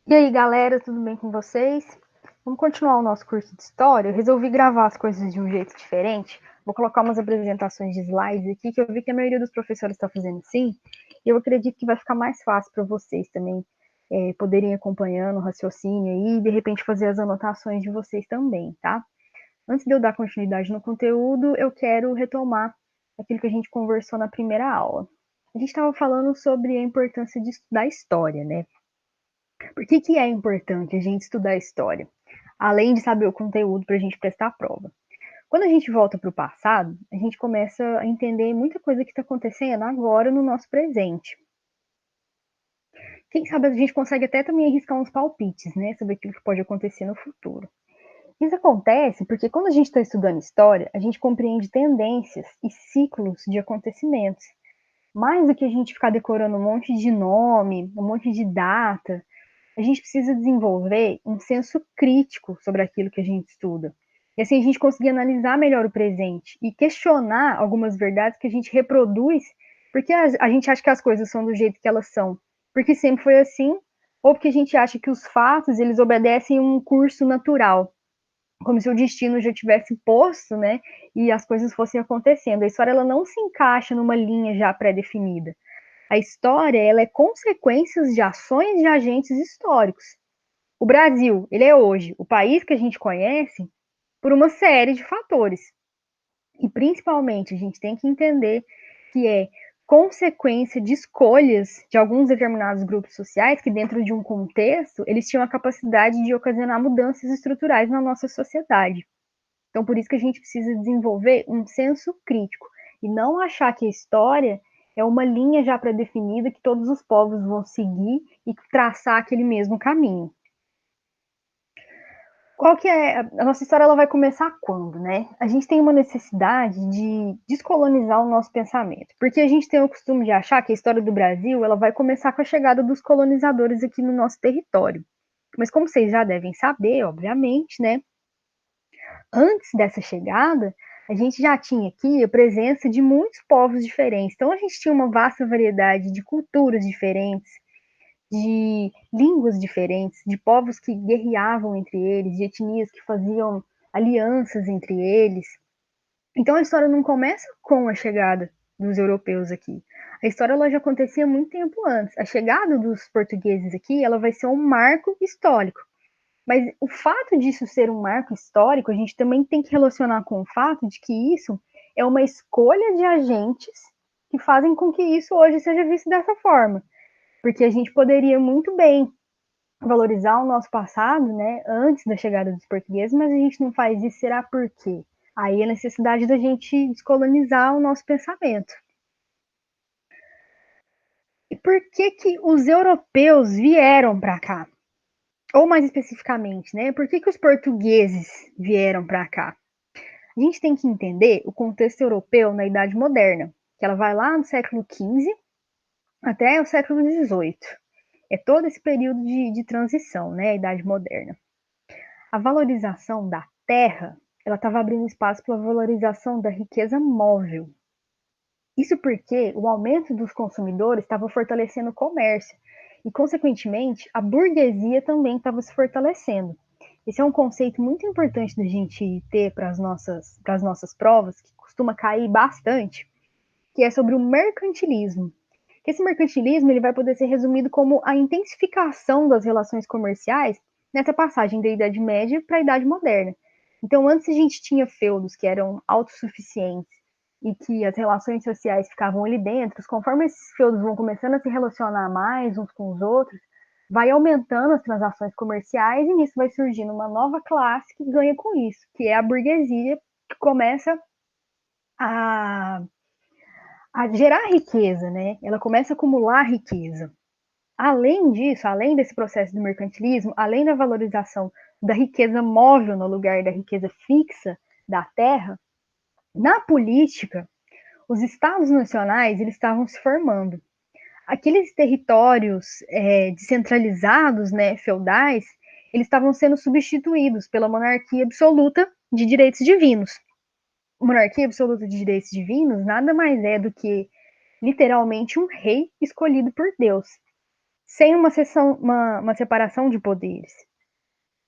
E aí, galera, tudo bem com vocês? Vamos continuar o nosso curso de História. Eu resolvi gravar as coisas de um jeito diferente. Vou colocar umas apresentações de slides aqui, que eu vi que a maioria dos professores está fazendo assim. E eu acredito que vai ficar mais fácil para vocês também poderem ir acompanhando o raciocínio aí e, de repente, fazer as anotações de vocês também, tá? Antes de eu dar continuidade no conteúdo, eu quero retomar aquilo que a gente conversou na primeira aula. A gente estava falando sobre a importância de estudar história, né? Por que é importante a gente estudar história? Além de saber o conteúdo para a gente prestar a prova. Quando a gente volta para o passado, a gente começa a entender muita coisa que está acontecendo agora no nosso presente. Quem sabe a gente consegue até também arriscar uns palpites, né, sobre aquilo que pode acontecer no futuro. Isso acontece porque quando a gente está estudando história, a gente compreende tendências e ciclos de acontecimentos. Mais do que a gente ficar decorando um monte de nome, um monte de data, a gente precisa desenvolver um senso crítico sobre aquilo que a gente estuda. E assim a gente conseguir analisar melhor o presente e questionar algumas verdades que a gente reproduz, porque a gente acha que as coisas são do jeito que elas são, porque sempre foi assim, ou porque a gente acha que os fatos eles obedecem um curso natural, como se o destino já tivesse posto, né, e as coisas fossem acontecendo. A história ela não se encaixa numa linha já pré-definida. A história ela é consequência de ações de agentes históricos. O Brasil, ele é hoje o país que a gente conhece por uma série de fatores. E principalmente a gente tem que entender que é consequência de escolhas de alguns determinados grupos sociais que dentro de um contexto, eles tinham a capacidade de ocasionar mudanças estruturais na nossa sociedade. Então por isso que a gente precisa desenvolver um senso crítico e não achar que a história é uma linha já pré-definida que todos os povos vão seguir e traçar aquele mesmo caminho. Qual que é a nossa história? Ela vai começar quando, né? A gente tem uma necessidade de descolonizar o nosso pensamento, porque a gente tem o costume de achar que a história do Brasil ela vai começar com a chegada dos colonizadores aqui no nosso território. Mas como vocês já devem saber, obviamente, né? Antes dessa chegada, a gente já tinha aqui a presença de muitos povos diferentes. Então a gente tinha uma vasta variedade de culturas diferentes, de línguas diferentes, de povos que guerreavam entre eles, de etnias que faziam alianças entre eles. Então a história não começa com a chegada dos europeus aqui. A história ela já acontecia muito tempo antes. A chegada dos portugueses aqui, ela vai ser um marco histórico. Mas o fato disso ser um marco histórico, a gente também tem que relacionar com o fato de que isso é uma escolha de agentes que fazem com que isso hoje seja visto dessa forma. Porque a gente poderia muito bem valorizar o nosso passado, né, antes da chegada dos portugueses, mas a gente não faz isso, será por quê? Aí a necessidade da gente descolonizar o nosso pensamento. E por que que os europeus vieram para cá? Ou mais especificamente, né, por que que os portugueses vieram para cá? A gente tem que entender o contexto europeu na Idade Moderna, que ela vai lá no século XV até o século XVIII. É todo esse período de transição, né, a Idade Moderna. A valorização da terra, ela estava abrindo espaço para a valorização da riqueza móvel. Isso porque o aumento dos consumidores estava fortalecendo o comércio e, consequentemente, a burguesia também estava se fortalecendo. Esse é um conceito muito importante da gente ter para as nossas provas, que costuma cair bastante, que é sobre o mercantilismo. Esse mercantilismo ele vai poder ser resumido como a intensificação das relações comerciais nessa passagem da Idade Média para a Idade Moderna. Então, antes a gente tinha feudos que eram autossuficientes e que as relações sociais ficavam ali dentro, conforme esses feudos vão começando a se relacionar mais uns com os outros, vai aumentando as transações comerciais e nisso vai surgindo uma nova classe que ganha com isso, que é a burguesia, que começa a gerar riqueza, né? Ela começa a acumular riqueza. Além disso, além desse processo do mercantilismo, além da valorização da riqueza móvel no lugar da riqueza fixa da terra, na política, os estados nacionais eles estavam se formando. Aqueles territórios descentralizados, né, feudais, eles estavam sendo substituídos pela monarquia absoluta de direitos divinos. Monarquia absoluta de direitos divinos nada mais é do que literalmente um rei escolhido por Deus. sem uma separação de poderes.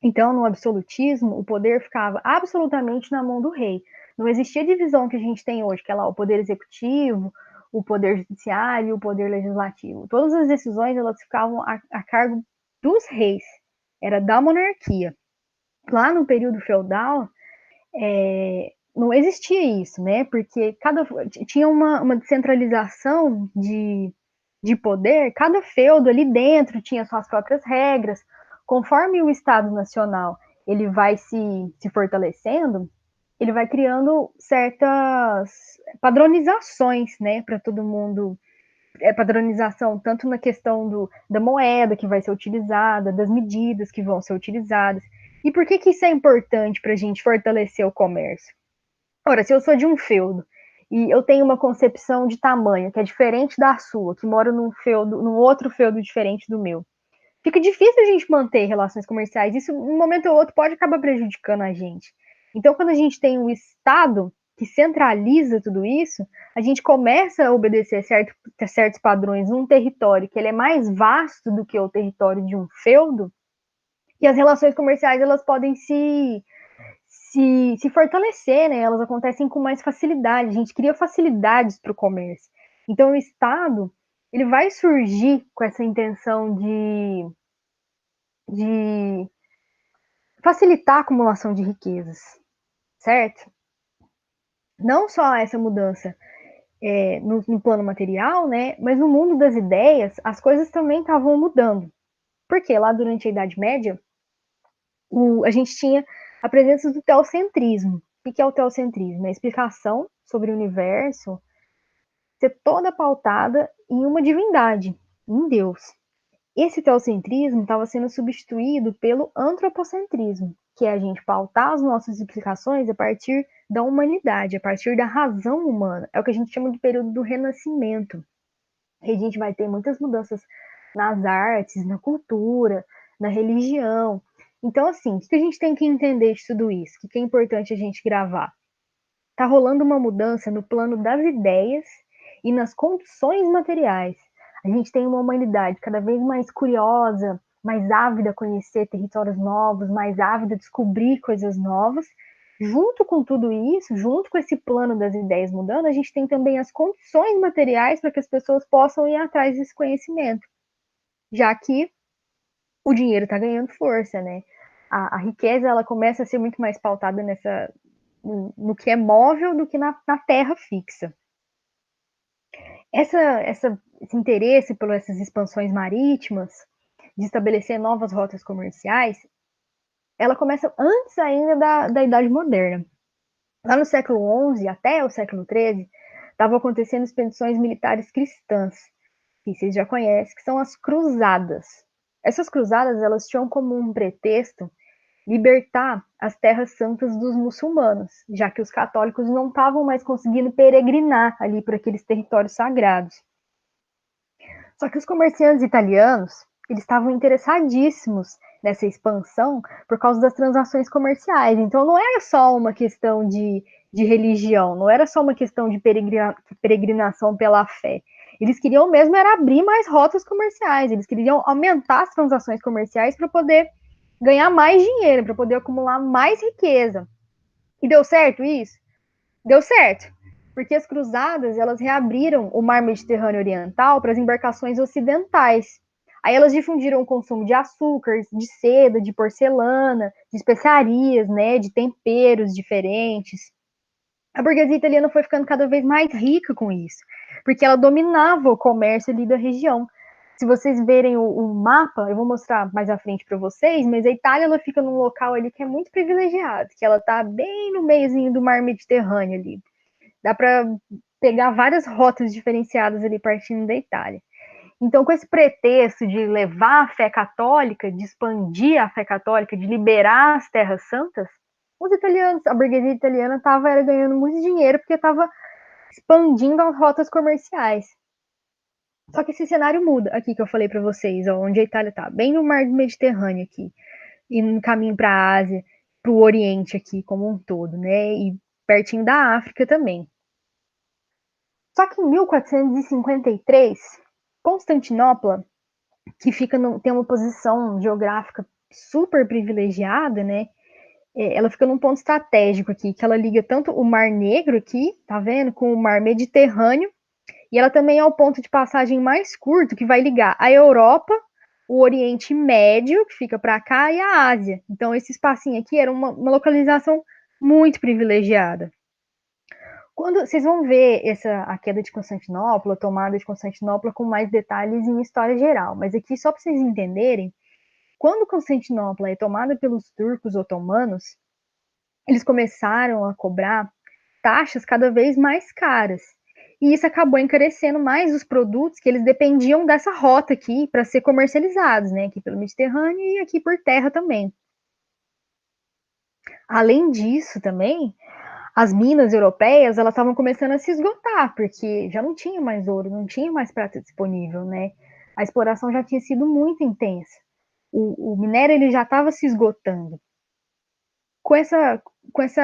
Então, no absolutismo, o poder ficava absolutamente na mão do rei. Não existia a divisão que a gente tem hoje, que é lá o poder executivo, o poder judiciário e o poder legislativo. Todas as decisões elas ficavam a cargo dos reis, era da monarquia. Lá no período feudal, não existia isso, né? Porque tinha uma descentralização de poder, cada feudo ali dentro tinha suas próprias regras. Conforme o Estado Nacional ele vai se fortalecendo, ele vai criando certas padronizações, né, para todo mundo. Padronização tanto na questão da moeda que vai ser utilizada, das medidas que vão ser utilizadas. E por que isso é importante para a gente fortalecer o comércio? Ora, se eu sou de um feudo e eu tenho uma concepção de tamanho que é diferente da sua, que mora num outro feudo diferente do meu, fica difícil a gente manter relações comerciais. Isso, um momento ou outro, pode acabar prejudicando a gente. Então, quando a gente tem um Estado que centraliza tudo isso, a gente começa a obedecer certos padrões num território que ele é mais vasto do que o território de um feudo, e as relações comerciais elas podem se fortalecer, né? Elas acontecem com mais facilidade. A gente cria facilidades para o comércio. Então, o Estado ele vai surgir com essa intenção de facilitar a acumulação de riquezas, certo? Não só essa mudança no plano material, né? Mas no mundo das ideias, as coisas também estavam mudando. Porque lá durante a Idade Média, a gente tinha a presença do teocentrismo. O que é o teocentrismo? É a explicação sobre o universo ser toda pautada em uma divindade, em Deus. Esse teocentrismo estava sendo substituído pelo antropocentrismo, que é a gente pautar as nossas explicações a partir da humanidade, a partir da razão humana. É o que a gente chama de período do Renascimento. E a gente vai ter muitas mudanças nas artes, na cultura, na religião. Então, assim, o que a gente tem que entender de tudo isso? O que é importante a gente gravar? Está rolando uma mudança no plano das ideias e nas condições materiais. A gente tem uma humanidade cada vez mais curiosa, mais ávida a conhecer territórios novos, mais ávida a descobrir coisas novas. Junto com tudo isso, junto com esse plano das ideias mudando, a gente tem também as condições materiais para que as pessoas possam ir atrás desse conhecimento, já que o dinheiro está ganhando força, né? A riqueza ela começa a ser muito mais pautada no que é móvel do que na terra fixa. Esse interesse por essas expansões marítimas, de estabelecer novas rotas comerciais, ela começa antes ainda da Idade Moderna. Lá no século XI até o século XIII, estavam acontecendo expedições militares cristãs, que vocês já conhecem, que são as cruzadas. Essas cruzadas elas tinham como um pretexto libertar as terras santas dos muçulmanos, já que os católicos não estavam mais conseguindo peregrinar ali por aqueles territórios sagrados. Só que os comerciantes italianos, eles estavam interessadíssimos nessa expansão por causa das transações comerciais. Então não era só uma questão de religião, não era só uma questão de peregrinação pela fé. Eles queriam mesmo era abrir mais rotas comerciais, eles queriam aumentar as transações comerciais para poder ganhar mais dinheiro, para poder acumular mais riqueza. E deu certo isso? Deu certo. Porque as cruzadas, elas reabriram o mar Mediterrâneo Oriental para as embarcações ocidentais. Aí elas difundiram o consumo de açúcar, de seda, de porcelana, de especiarias, né, de temperos diferentes. A burguesia italiana foi ficando cada vez mais rica com isso, porque ela dominava o comércio ali da região. Se vocês verem o mapa, eu vou mostrar mais à frente para vocês, mas a Itália ela fica num local ali que é muito privilegiado, que ela está bem no meiozinho do mar Mediterrâneo ali. Dá para pegar várias rotas diferenciadas ali partindo da Itália. Então, com esse pretexto de levar a fé católica, de expandir a fé católica, de liberar as terras santas, os italianos, a burguesia italiana estava ganhando muito dinheiro porque estava expandindo as rotas comerciais. Só que esse cenário muda aqui que eu falei para vocês, ó, onde a Itália está, bem no mar do Mediterrâneo aqui, e no caminho para a Ásia, para o Oriente aqui como um todo, né? E pertinho da África também. Só que em 1453, Constantinopla que tem uma posição geográfica super privilegiada, né? Ela fica num ponto estratégico aqui, que ela liga tanto o Mar Negro aqui, tá vendo, com o Mar Mediterrâneo, e ela também é o ponto de passagem mais curto que vai ligar a Europa, o Oriente Médio, que fica para cá, e a Ásia. Então, esse espacinho aqui era uma localização muito privilegiada. Quando vocês vão ver a queda de Constantinopla, a tomada de Constantinopla com mais detalhes em história geral, mas aqui só para vocês entenderem, quando Constantinopla é tomada pelos turcos otomanos, eles começaram a cobrar taxas cada vez mais caras. E isso acabou encarecendo mais os produtos que eles dependiam dessa rota aqui para ser comercializados, né? Aqui pelo Mediterrâneo e aqui por terra também. Além disso, também, as minas europeias elas estavam começando a se esgotar, porque já não tinha mais ouro, não tinha mais prata disponível, né? A exploração já tinha sido muito intensa. O minério ele já estava se esgotando. Com essa, com esse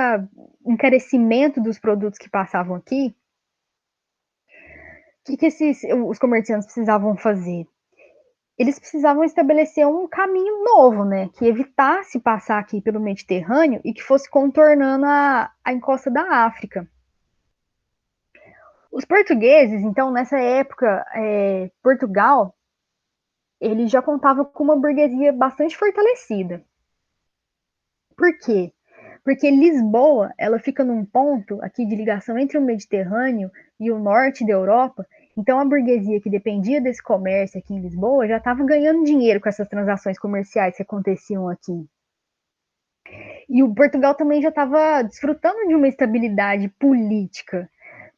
encarecimento dos produtos que passavam aqui, o que os comerciantes precisavam fazer? Eles precisavam estabelecer um caminho novo, né? Que evitasse passar aqui pelo Mediterrâneo e que fosse contornando a encosta da África. Os portugueses, então, nessa época, Portugal, ele já contava com uma burguesia bastante fortalecida. Por quê? Porque Lisboa, ela fica num ponto aqui de ligação entre o Mediterrâneo e o norte da Europa, então a burguesia que dependia desse comércio aqui em Lisboa já estava ganhando dinheiro com essas transações comerciais que aconteciam aqui. E o Portugal também já estava desfrutando de uma estabilidade política,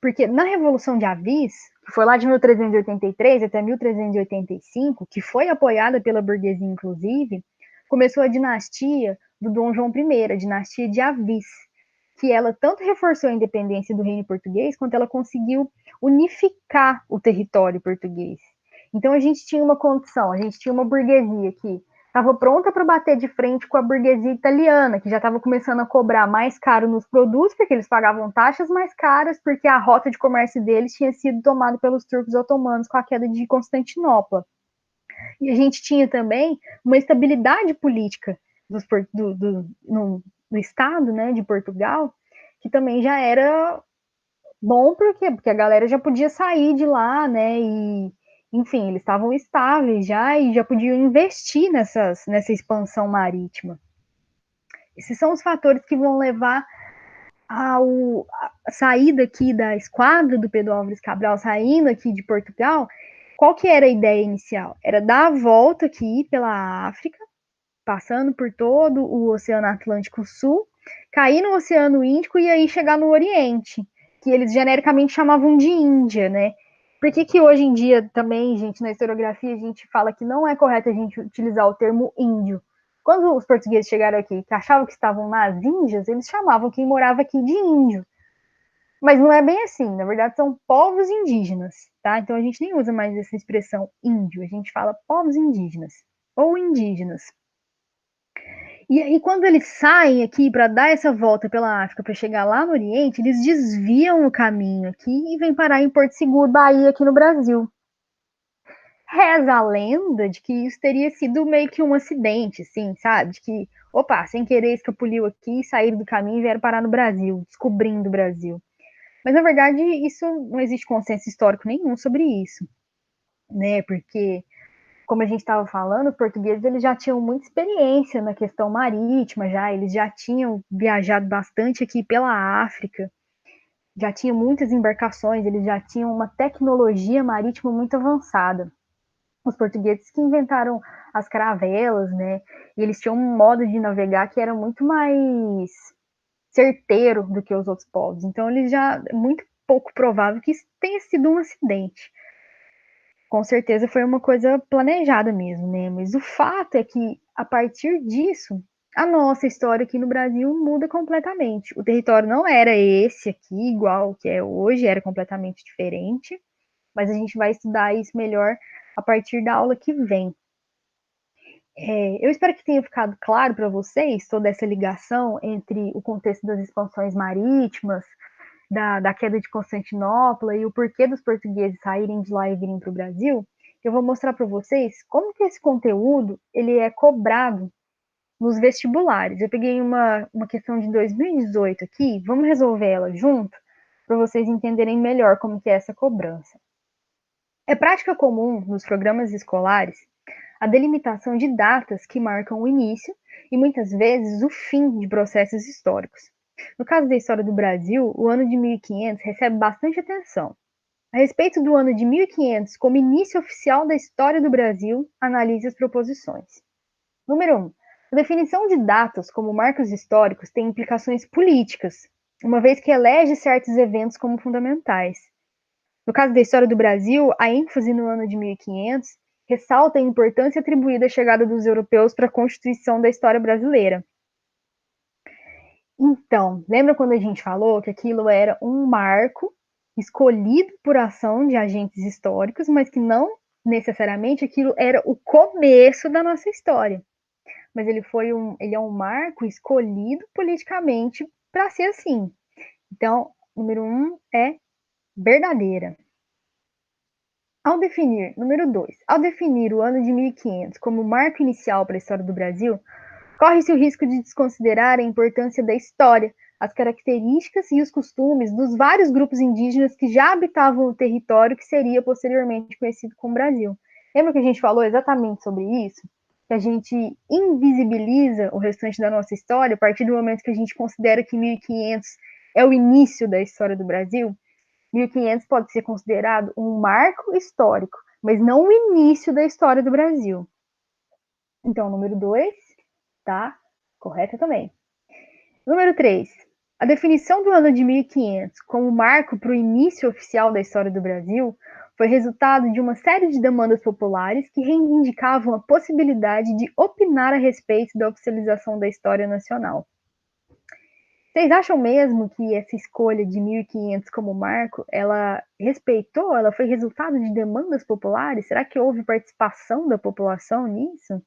porque na Revolução de Avis, que foi lá de 1383 até 1385, que foi apoiada pela burguesia inclusive, começou a dinastia do Dom João I, a dinastia de Avis, que ela tanto reforçou a independência do reino português, quanto ela conseguiu unificar o território português. Então a gente tinha uma condição, a gente tinha uma burguesia que estava pronta para bater de frente com a burguesia italiana, que já estava começando a cobrar mais caro nos produtos, porque eles pagavam taxas mais caras, porque a rota de comércio deles tinha sido tomada pelos turcos otomanos com a queda de Constantinopla. E a gente tinha também uma estabilidade política no estado, né, de Portugal, que também já era bom, porque a galera já podia sair de lá, né, e enfim, eles estavam estáveis já e já podiam investir nessa expansão marítima. Esses são os fatores que vão levar a saída aqui da esquadra do Pedro Álvares Cabral, saindo aqui de Portugal. Qual que era a ideia inicial? Era dar a volta aqui pela África, passando por todo o Oceano Atlântico Sul, cair no Oceano Índico e aí chegar no Oriente, que eles genericamente chamavam de Índia, né? Por que hoje em dia também, gente, na historiografia, a gente fala que não é correto a gente utilizar o termo índio? Quando os portugueses chegaram aqui, que achavam que estavam nas Índias, eles chamavam quem morava aqui de índio. Mas não é bem assim, na verdade são povos indígenas, tá? Então a gente nem usa mais essa expressão índio, a gente fala povos indígenas ou indígenas. E aí, quando eles saem aqui para dar essa volta pela África para chegar lá no Oriente, eles desviam o caminho aqui e vêm parar em Porto Seguro, Bahia, aqui no Brasil. Reza a lenda de que isso teria sido meio que um acidente, assim, sabe? De que, opa, sem querer escapuliu aqui, saíram do caminho e vieram parar no Brasil, descobrindo o Brasil. Mas, na verdade, isso não existe consenso histórico nenhum sobre isso, né? Porque como a gente estava falando, os portugueses eles já tinham muita experiência na questão marítima, eles já tinham viajado bastante aqui pela África, já tinham muitas embarcações, eles já tinham uma tecnologia marítima muito avançada. Os portugueses que inventaram as caravelas, né? E eles tinham um modo de navegar que era muito mais certeiro do que os outros povos. Então, eles já é muito pouco provável que isso tenha sido um acidente. Com certeza foi uma coisa planejada mesmo, né? Mas o fato é que, a partir disso, a nossa história aqui no Brasil muda completamente. O território não era esse aqui, igual o que é hoje, era completamente diferente, mas a gente vai estudar isso melhor a partir da aula que vem. Eu espero que tenha ficado claro para vocês toda essa ligação entre o contexto das expansões marítimas, da queda de Constantinopla e o porquê dos portugueses saírem de lá e virem para o Brasil. eu vou mostrar para vocês como que esse conteúdo ele é cobrado nos vestibulares. Eu peguei uma questão de 2018 aqui, vamos resolver ela junto, para vocês entenderem melhor como que é essa cobrança. É prática comum nos programas escolares a delimitação de datas que marcam o início e muitas vezes o fim de processos históricos. No caso da história do Brasil, o ano de 1500 recebe bastante atenção. A respeito do ano de 1500 como início oficial da história do Brasil, analise as proposições. Número 1. A definição de datas como marcos históricos tem implicações políticas, uma vez que elege certos eventos como fundamentais. No caso da história do Brasil, a ênfase no ano de 1500 ressalta a importância atribuída à chegada dos europeus para a constituição da história brasileira. Então, lembra quando a gente falou que aquilo era um marco escolhido por ação de agentes históricos, mas que não necessariamente aquilo era o começo da nossa história. Mas ele é um marco escolhido politicamente para ser assim. Então, número 1 é verdadeira. Número 2, ao definir o ano de 1500 como marco inicial para a história do Brasil, corre-se o risco de desconsiderar a importância da história, as características e os costumes dos vários grupos indígenas que já habitavam o território que seria posteriormente conhecido como Brasil. Lembra que a gente falou exatamente sobre isso? Que a gente invisibiliza o restante da nossa história a partir do momento que a gente considera que 1500 é o início da história do Brasil? 1500 pode ser considerado um marco histórico, mas não o início da história do Brasil. Então, número 2, tá? Correta também. Número 3. A definição do ano de 1500 como marco para o início oficial da história do Brasil foi resultado de uma série de demandas populares que reivindicavam a possibilidade de opinar a respeito da oficialização da história nacional. Vocês acham mesmo que essa escolha de 1500 como marco, ela foi resultado de demandas populares? Será que houve participação da população nisso?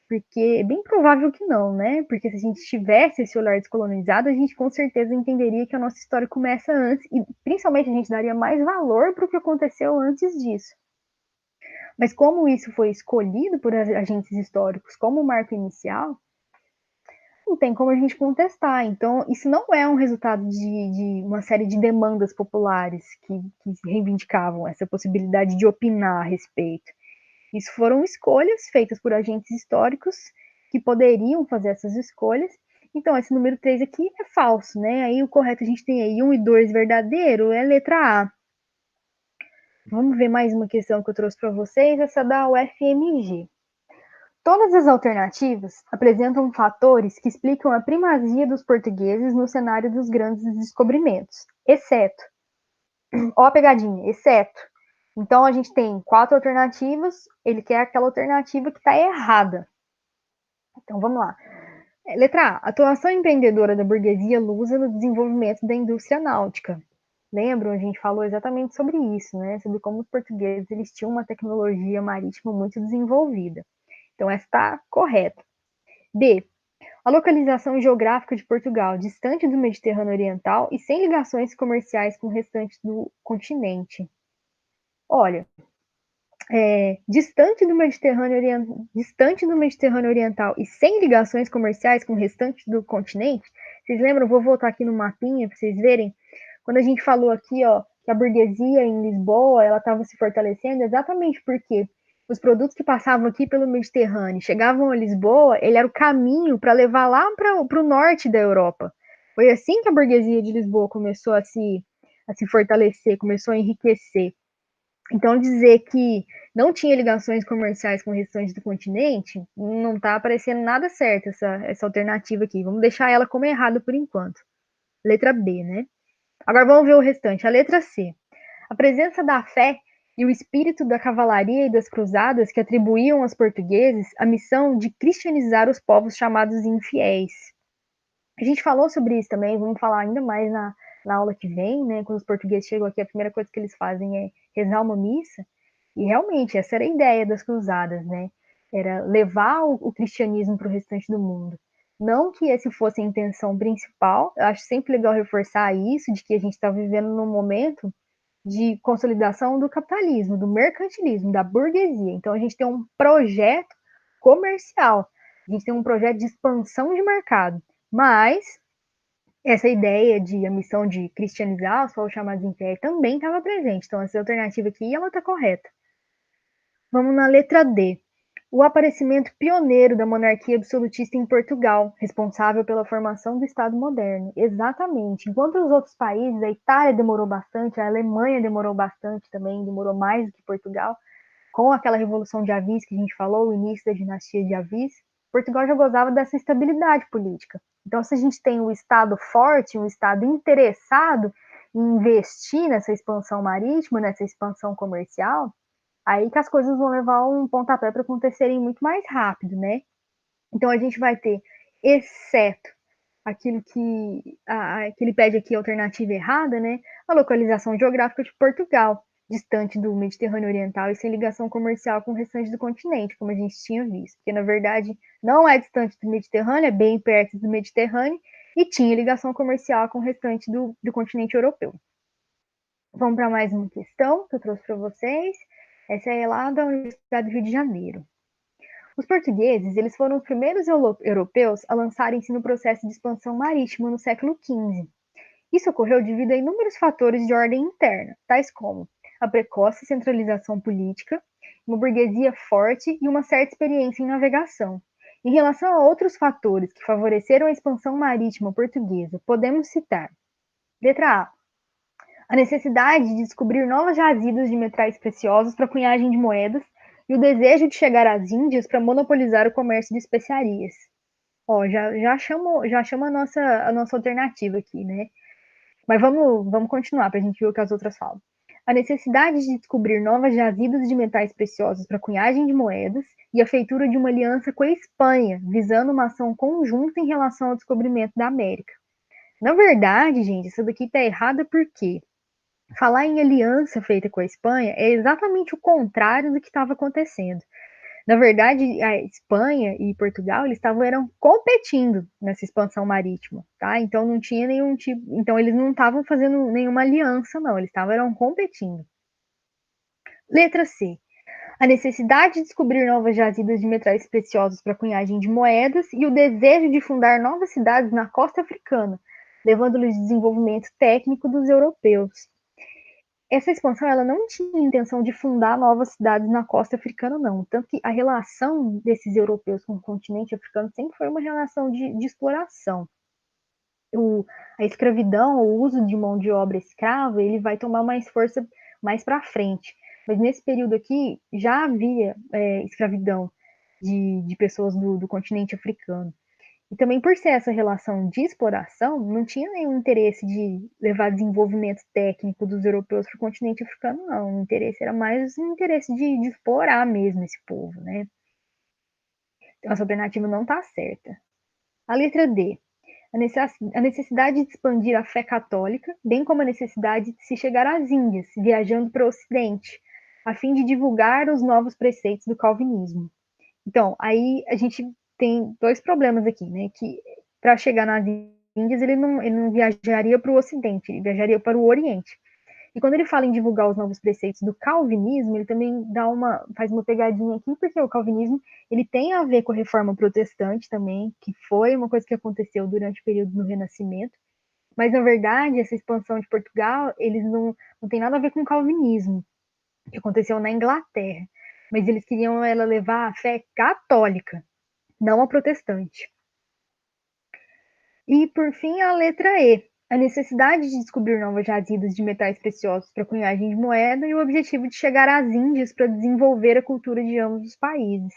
Porque é bem provável que não, né? Porque se a gente tivesse esse olhar descolonizado, a gente com certeza entenderia que a nossa história começa antes e principalmente a gente daria mais valor para o que aconteceu antes disso. Mas como isso foi escolhido por agentes históricos como marco inicial, não tem como a gente contestar. Então, isso não é um resultado de uma série de demandas populares que reivindicavam essa possibilidade de opinar a respeito. Isso foram escolhas feitas por agentes históricos que poderiam fazer essas escolhas. Então, esse número 3 aqui é falso, né? Aí o correto a gente tem aí 1 e 2 verdadeiro, é a letra A. Vamos ver mais uma questão que eu trouxe para vocês, essa da UFMG. Todas as alternativas apresentam fatores que explicam a primazia dos portugueses no cenário dos grandes descobrimentos, exceto, ó a pegadinha, exceto. Então a gente tem 4 alternativas, ele quer aquela alternativa que está errada. Então vamos lá. Letra A, atuação empreendedora da burguesia lusa no desenvolvimento da indústria náutica. Lembram? A gente falou exatamente sobre isso, né? Sobre como os portugueses eles tinham uma tecnologia marítima muito desenvolvida. Então, essa está correta. B. A localização geográfica de Portugal, distante do Mediterrâneo Oriental e sem ligações comerciais com o restante do continente. Olha, distante do Mediterrâneo Oriental e sem ligações comerciais com o restante do continente, vocês lembram? Vou voltar aqui no mapinha para vocês verem. Quando a gente falou aqui, ó, que a burguesia em Lisboa ela estava se fortalecendo, exatamente porque os produtos que passavam aqui pelo Mediterrâneo chegavam a Lisboa, ele era o caminho para levar lá para o norte da Europa. Foi assim que a burguesia de Lisboa começou a se fortalecer, começou a enriquecer. Então, dizer que não tinha ligações comerciais com o restante do continente, não está aparecendo nada certo essa alternativa aqui. Vamos deixar ela como errada por enquanto. Letra B, né? Agora vamos ver o restante. A letra C. A presença da fé e o espírito da cavalaria e das cruzadas que atribuíam aos portugueses a missão de cristianizar os povos chamados infiéis. A gente falou sobre isso também, vamos falar ainda mais na aula que vem, né? Quando os portugueses chegam aqui, a primeira coisa que eles fazem é rezar uma missa. E realmente, essa era a ideia das cruzadas, né? Era levar o cristianismo para o restante do mundo. Não que essa fosse a intenção principal, eu acho sempre legal reforçar isso, de que a gente está vivendo num momento de consolidação do capitalismo, do mercantilismo, da burguesia. Então, a gente tem um projeto comercial, a gente tem um projeto de expansão de mercado, mas essa ideia de a missão de cristianizar os povos chamados impérios também estava presente. Então, essa alternativa aqui, ela está correta. Vamos na letra D. O aparecimento pioneiro da monarquia absolutista em Portugal, responsável pela formação do Estado moderno. Exatamente. Enquanto os outros países, a Itália demorou bastante, a Alemanha demorou bastante também, demorou mais do que Portugal, com aquela Revolução de Avis que a gente falou, o início da dinastia de Avis, Portugal já gozava dessa estabilidade política. Então, se a gente tem um Estado forte, um Estado interessado em investir nessa expansão marítima, nessa expansão comercial, aí que as coisas vão levar um pontapé para acontecerem muito mais rápido, né? Então a gente vai ter, exceto aquilo que ele pede aqui, alternativa errada, né? A localização geográfica de Portugal, distante do Mediterrâneo Oriental e sem ligação comercial com o restante do continente, como a gente tinha visto. Porque, na verdade, não é distante do Mediterrâneo, é bem perto do Mediterrâneo e tinha ligação comercial com o restante do continente europeu. Vamos para mais uma questão que eu trouxe para vocês. Essa é lá da Universidade do Rio de Janeiro. Os portugueses, eles foram os primeiros europeus a lançarem-se no processo de expansão marítima no século XV. Isso ocorreu devido a inúmeros fatores de ordem interna, tais como a precoce centralização política, uma burguesia forte e uma certa experiência em navegação. Em relação a outros fatores que favoreceram a expansão marítima portuguesa, podemos citar: letra A, a necessidade de descobrir novas jazidas de metais preciosos para cunhagem de moedas e o desejo de chegar às Índias para monopolizar o comércio de especiarias. Ó, já chamo a nossa alternativa aqui, né? Mas vamos continuar para a gente ver o que as outras falam. A necessidade de descobrir novas jazidas de metais preciosos para cunhagem de moedas e a feitura de uma aliança com a Espanha, visando uma ação conjunta em relação ao descobrimento da América. Na verdade, gente, isso daqui está errada porque falar em aliança feita com a Espanha é exatamente o contrário do que estava acontecendo. Na verdade, a Espanha e Portugal eram competindo nessa expansão marítima, tá? Então não tinha nenhum tipo, então eles não estavam fazendo nenhuma aliança, não, eram competindo. Letra C. A necessidade de descobrir novas jazidas de metais preciosos para cunhagem de moedas e o desejo de fundar novas cidades na costa africana, levando-lhes desenvolvimento técnico dos europeus. Essa expansão ela não tinha intenção de fundar novas cidades na costa africana, não. Tanto que a relação desses europeus com o continente africano sempre foi uma relação de exploração. A escravidão, o uso de mão de obra escrava, ele vai tomar mais força mais para frente. Mas nesse período aqui já havia escravidão de pessoas do continente africano. E também por ser essa relação de exploração, não tinha nenhum interesse de levar desenvolvimento técnico dos europeus para o continente africano, não. O interesse era mais o interesse de explorar mesmo esse povo, né? Então, essa alternativa não está certa. A letra D. A necessidade de expandir a fé católica, bem como a necessidade de se chegar às Índias, viajando para o Ocidente, a fim de divulgar os novos preceitos do calvinismo. Então, aí a gente tem dois problemas aqui, né? Que para chegar nas Índias, ele não viajaria para o Ocidente, ele viajaria para o Oriente. E quando ele fala em divulgar os novos preceitos do calvinismo, ele também faz uma pegadinha aqui, porque o calvinismo ele tem a ver com a reforma protestante também, que foi uma coisa que aconteceu durante o período do Renascimento. Mas, na verdade, essa expansão de Portugal, eles não tem nada a ver com o calvinismo, que aconteceu na Inglaterra. Mas eles queriam ela levar a fé católica, não a protestante. E, por fim, a letra E. A necessidade de descobrir novas jazidas de metais preciosos para cunhagem de moeda e o objetivo de chegar às Índias para desenvolver a cultura de ambos os países.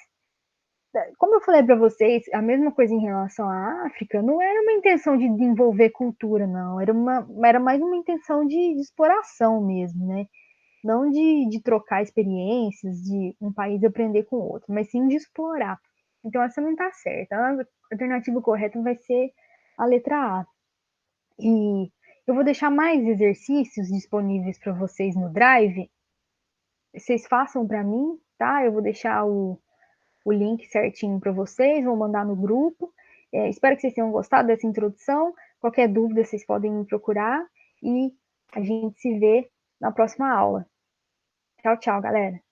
Como eu falei para vocês, a mesma coisa em relação à África, não era uma intenção de desenvolver cultura, não. Era mais uma intenção de exploração mesmo, né? Não de trocar experiências, de um país aprender com o outro, mas sim de explorar. Então essa não está certa. A alternativa correta vai ser a letra A. E eu vou deixar mais exercícios disponíveis para vocês no Drive. Vocês façam para mim, tá? Eu vou deixar o link certinho para vocês, vou mandar no grupo. Espero que vocês tenham gostado dessa introdução. Qualquer dúvida, vocês podem me procurar e a gente se vê na próxima aula. Tchau, tchau, galera.